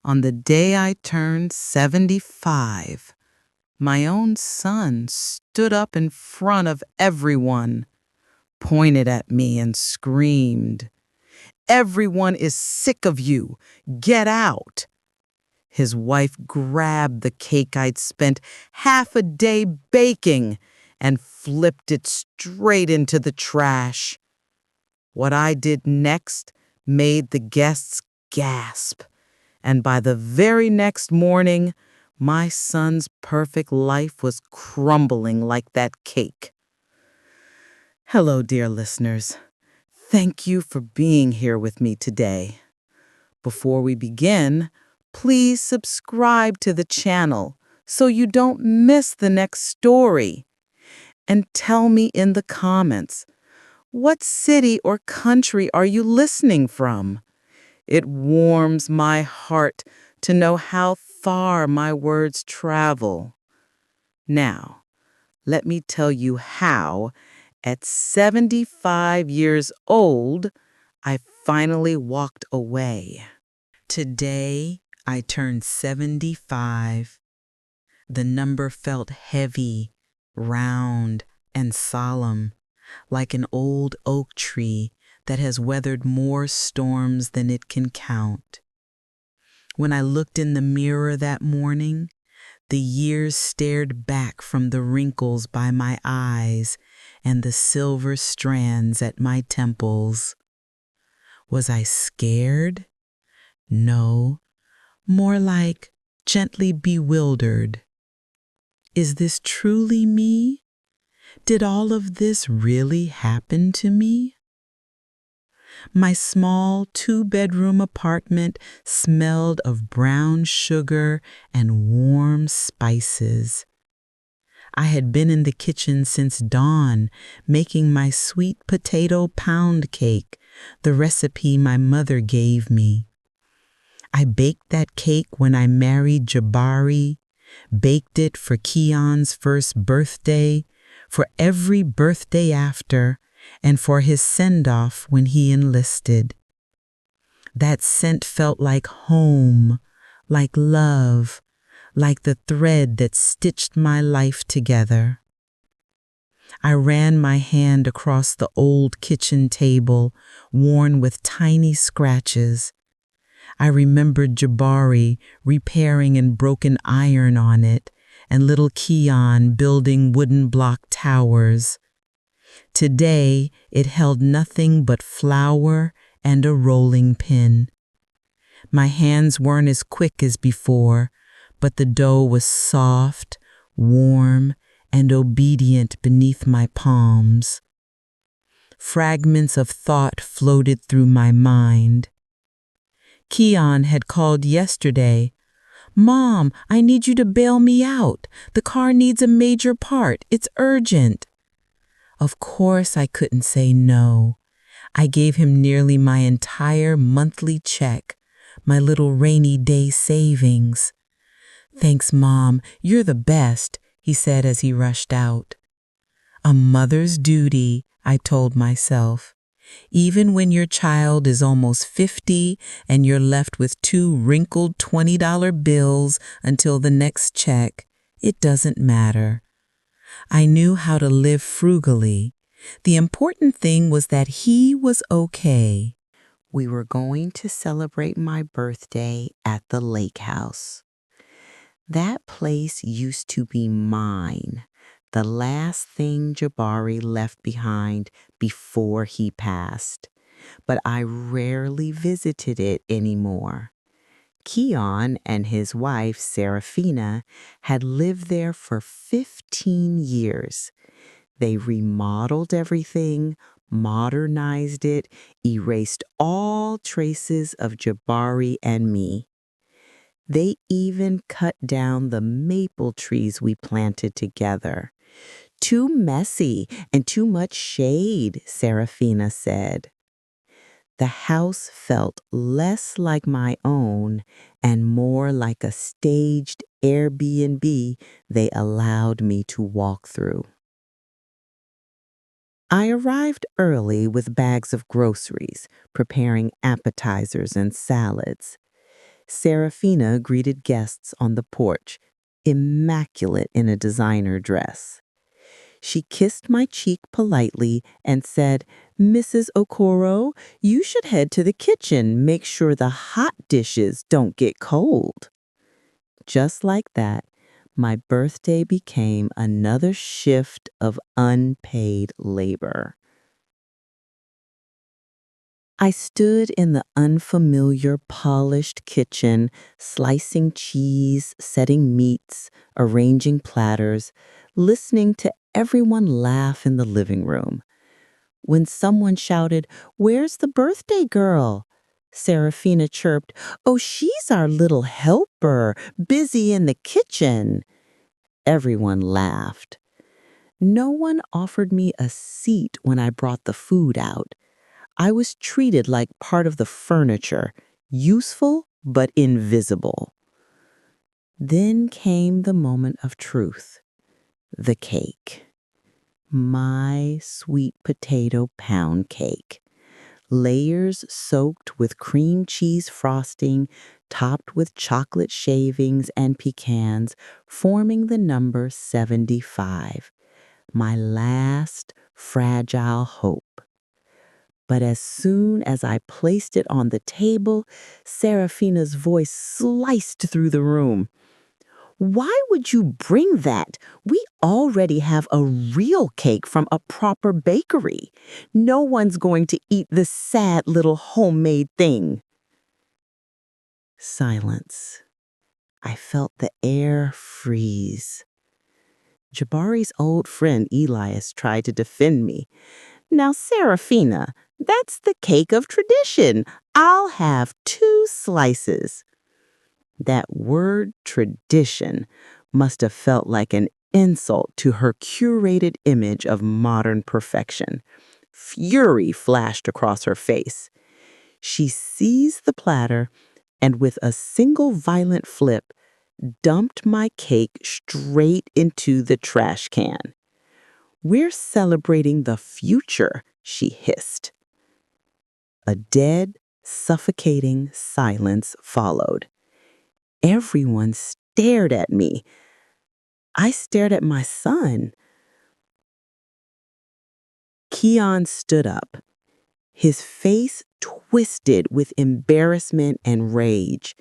On the day I turned 75, my own son stood up in front of everyone, pointed at me, and screamed, "Everyone is sick of you. Get out." His wife grabbed the cake I'd spent half a day baking and flipped it straight into the trash. What I did next made the guests gasp, and by the very next morning, my son's perfect life was crumbling like that cake. Hello, dear listeners. Thank you for being here with me today. Before we begin, please subscribe to the channel so you don't miss the next story. And tell me in the comments, what city or country are you listening from? It warms my heart to know how far my words travel. Now, let me tell you how, at 75 years old, I finally walked away. Today, I turned 75. The number felt heavy, round, and solemn, like an old oak tree that has weathered more storms than it can count. When I looked in the mirror that morning, the years stared back from the wrinkles by my eyes and the silver strands at my temples. Was I scared? No, more like gently bewildered. Is this truly me? Did all of this really happen to me? My small two-bedroom apartment smelled of brown sugar and warm spices. I had been in the kitchen since dawn, making my sweet potato pound cake, the recipe my mother gave me. I baked that cake when I married Jabari, baked it for Keon's first birthday, for every birthday after, and for his send-off when he enlisted. That scent felt like home, like love, like the thread that stitched my life together. I ran my hand across the old kitchen table, worn with tiny scratches. I remembered Jabari repairing and broken iron on it, and little Keon building wooden block towers. Today, it held nothing but flour and a rolling pin. My hands weren't as quick as before, but the dough was soft, warm, and obedient beneath my palms. Fragments of thought floated through my mind. Keon had called yesterday. "Mom, I need you to bail me out. The car needs a major part. It's urgent." Of course I couldn't say no. I gave him nearly my entire monthly check, my little rainy day savings. "Thanks, Mom. You're the best," he said as he rushed out. A mother's duty, I told myself. Even when your child is almost 50 and you're left with two wrinkled $20 bills until the next check, it doesn't matter. I knew how to live frugally. The important thing was that he was okay. We were going to celebrate my birthday at the lake house. That place used to be mine, the last thing Jabari left behind before he passed, but I rarely visited it anymore. Keon and his wife, Serafina, had lived there for 15 years. They remodeled everything, modernized it, erased all traces of Jabari and me. They even cut down the maple trees we planted together. "Too messy and too much shade," Serafina said. The house felt less like my own and more like a staged Airbnb they allowed me to walk through. I arrived early with bags of groceries, preparing appetizers and salads. Serafina greeted guests on the porch, immaculate in a designer dress. She kissed my cheek politely and said, "Mrs. Okoro, you should head to the kitchen. Make sure the hot dishes don't get cold." Just like that, my birthday became another shift of unpaid labor. I stood in the unfamiliar polished kitchen, slicing cheese, setting meats, arranging platters, listening to everyone laugh in the living room. When someone shouted, "Where's the birthday girl?" Serafina chirped, "Oh, she's our little helper, busy in the kitchen." Everyone laughed. No one offered me a seat when I brought the food out. I was treated like part of the furniture, useful but invisible. Then came the moment of truth, the cake. My sweet potato pound cake. Layers soaked with cream cheese frosting, topped with chocolate shavings and pecans, forming the number 75. My last fragile hope. But as soon as I placed it on the table, Serafina's voice sliced through the room. "Why would you bring that? We already have a real cake from a proper bakery. No one's going to eat this sad little homemade thing." Silence. I felt the air freeze. Jabari's old friend Elias tried to defend me. "Now, Serafina, that's the cake of tradition. I'll have 2 slices." That word tradition must have felt like an insult to her curated image of modern perfection. Fury flashed across her face. She seized the platter and with a single violent flip, dumped my cake straight into the trash can. "We're celebrating the future," she hissed. A dead, suffocating silence followed. Everyone stared at me. I stared at my son. Keon stood up, his face twisted with embarrassment and rage.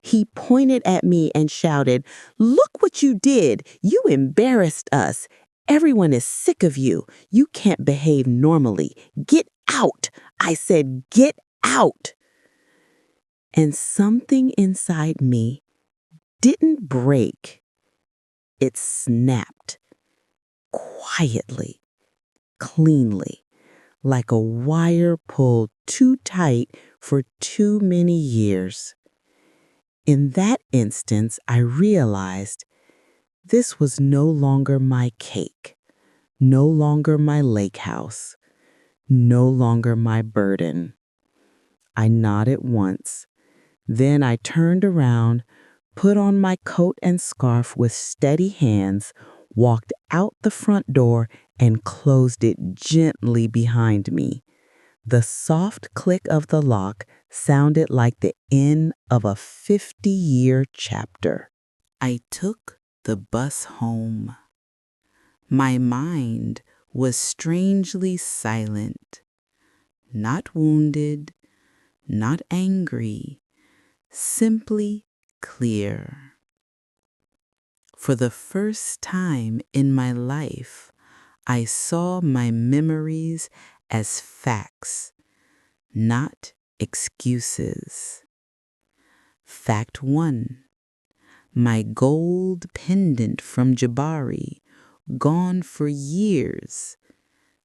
He pointed at me and shouted, "Look what you did! You embarrassed us! Everyone is sick of you! You can't behave normally! Get out! I said, get out!" And something inside me didn't break. It snapped. Quietly, cleanly, like a wire pulled too tight for too many years. In that instance, I realized this was no longer my cake, no longer my lake house, no longer my burden. I nodded once. Then I turned around, put on my coat and scarf with steady hands, walked out the front door, and closed it gently behind me. The soft click of the lock sounded like the end of a 50-year chapter. I took the bus home. My mind was strangely silent, not wounded, not angry, simply clear. For the first time in my life, I saw my memories as facts, not excuses. Fact 1. My gold pendant from Jabari, gone for years,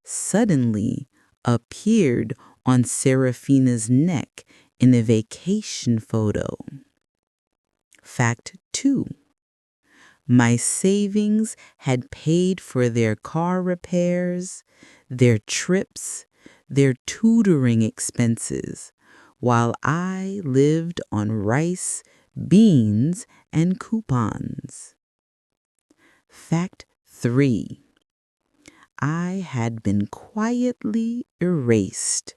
suddenly appeared on Serafina's neck in a vacation photo. Fact 2. My savings had paid for their car repairs, their trips, their tutoring expenses, while I lived on rice, beans, and coupons. Fact 3. I had been quietly erased.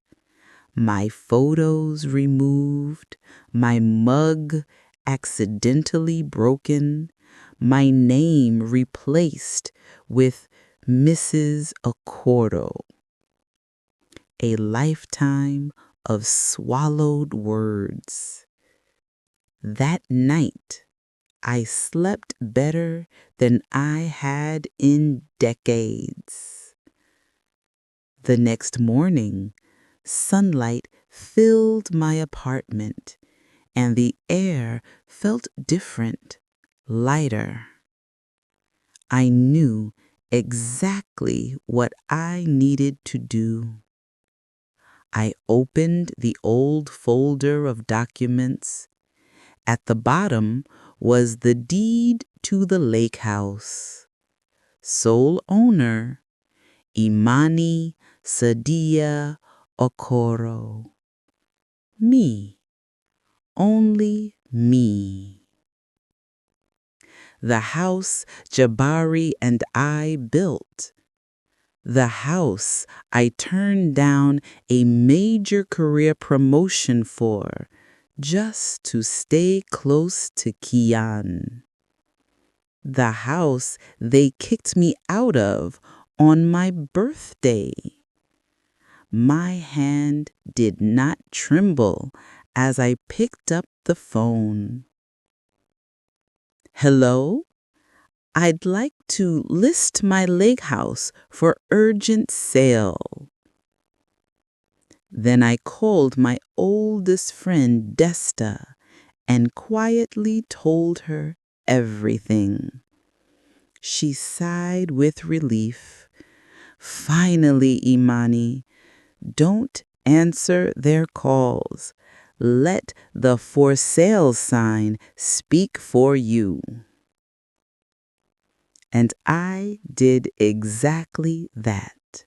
my photos removed, my mug accidentally broken, my name replaced with Mrs. Accordo. A lifetime of swallowed words. That night, I slept better than I had in decades. The next morning, sunlight filled my apartment, and the air felt different, lighter. I knew exactly what I needed to do. I opened the old folder of documents. At the bottom was the deed to the lake house. Sole owner, Imani Sadia Okoro. Me, only me. The house Jabari and I built. The house I turned down a major career promotion for just to stay close to Kian. The house they kicked me out of on my birthday. My hand did not tremble as I picked up the phone. Hello? I'd like to list my lake house for urgent sale. Then I called my oldest friend, Desta, and quietly told her everything. She sighed with relief. Finally, Imani, don't answer their calls. Let the for sale sign speak for you. And I did exactly that.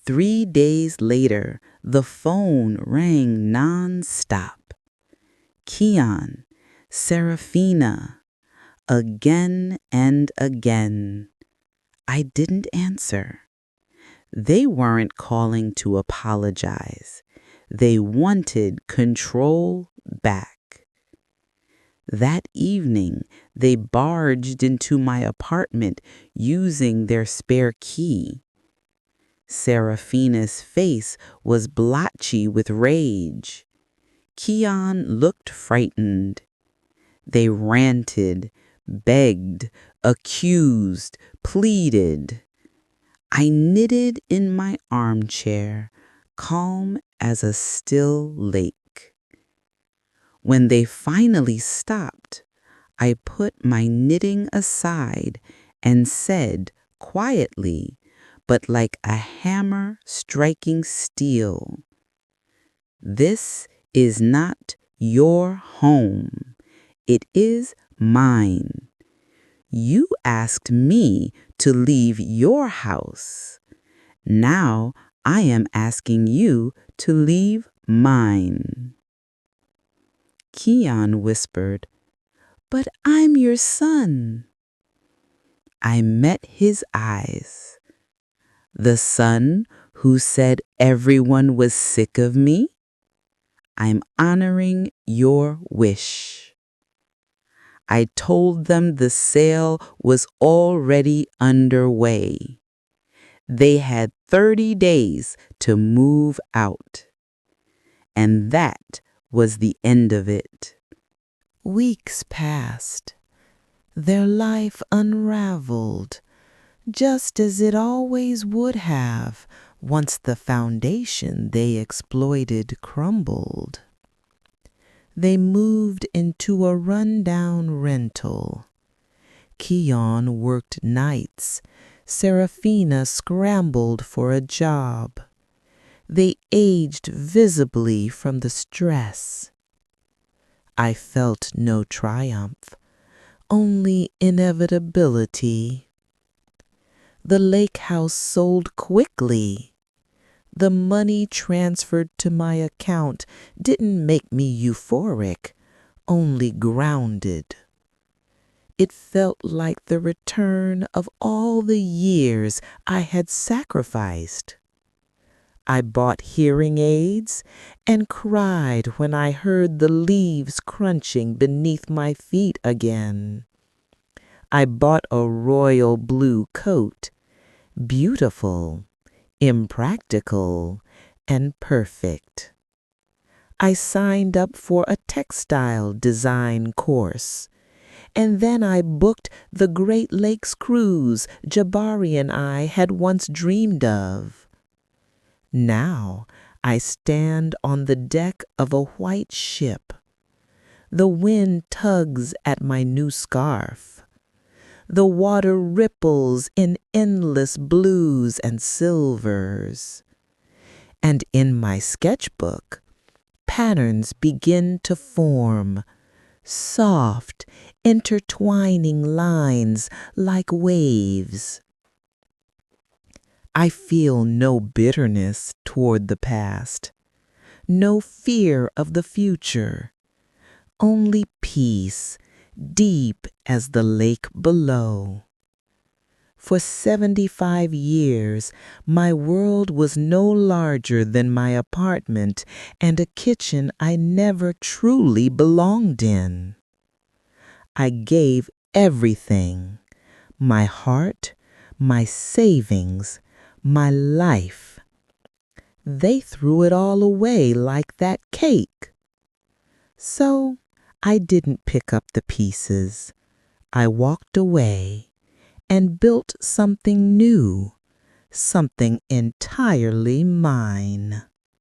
3 days later, the phone rang non-stop. Kian, Serafina, again and again. I didn't answer. They weren't calling to apologize. They wanted control back. That evening, they barged into my apartment using their spare key. Serafina's face was blotchy with rage. Kian looked frightened. They ranted, begged, accused, pleaded. I knitted in my armchair, calm as a still lake. When they finally stopped, I put my knitting aside and said quietly, but like a hammer striking steel, "This is not your home. It is mine. You asked me to leave your house. Now I am asking you to leave mine." Kian whispered, "But I'm your son." I met his eyes. The son who said everyone was sick of me? I'm honoring your wish. I told them the sale was already underway. They had 30 days to move out. And that was the end of it. Weeks passed. Their life unraveled, just as it always would have once the foundation they exploited crumbled. They moved into a rundown rental. Kian worked nights. Serafina scrambled for a job. They aged visibly from the stress. I felt no triumph, only inevitability. The lake house sold quickly. The money transferred to my account didn't make me euphoric, only grounded. It felt like the return of all the years I had sacrificed. I bought hearing aids and cried when I heard the leaves crunching beneath my feet again. I bought a royal blue coat, beautiful, impractical, and perfect. I signed up for a textile design course, and then I booked the Great Lakes cruise Jabari and I had once dreamed of. Now I stand on the deck of a white ship. The wind tugs at my new scarf. The water ripples in endless blues and silvers. And in my sketchbook, patterns begin to form, soft, intertwining lines like waves. I feel no bitterness toward the past, no fear of the future, only peace deep as the lake below. For 75 years, my world was no larger than my apartment and a kitchen I never truly belonged in. I gave everything, my heart, my savings, my life. They threw it all away like that cake. So I didn't pick up the pieces. I walked away and built something new, something entirely mine.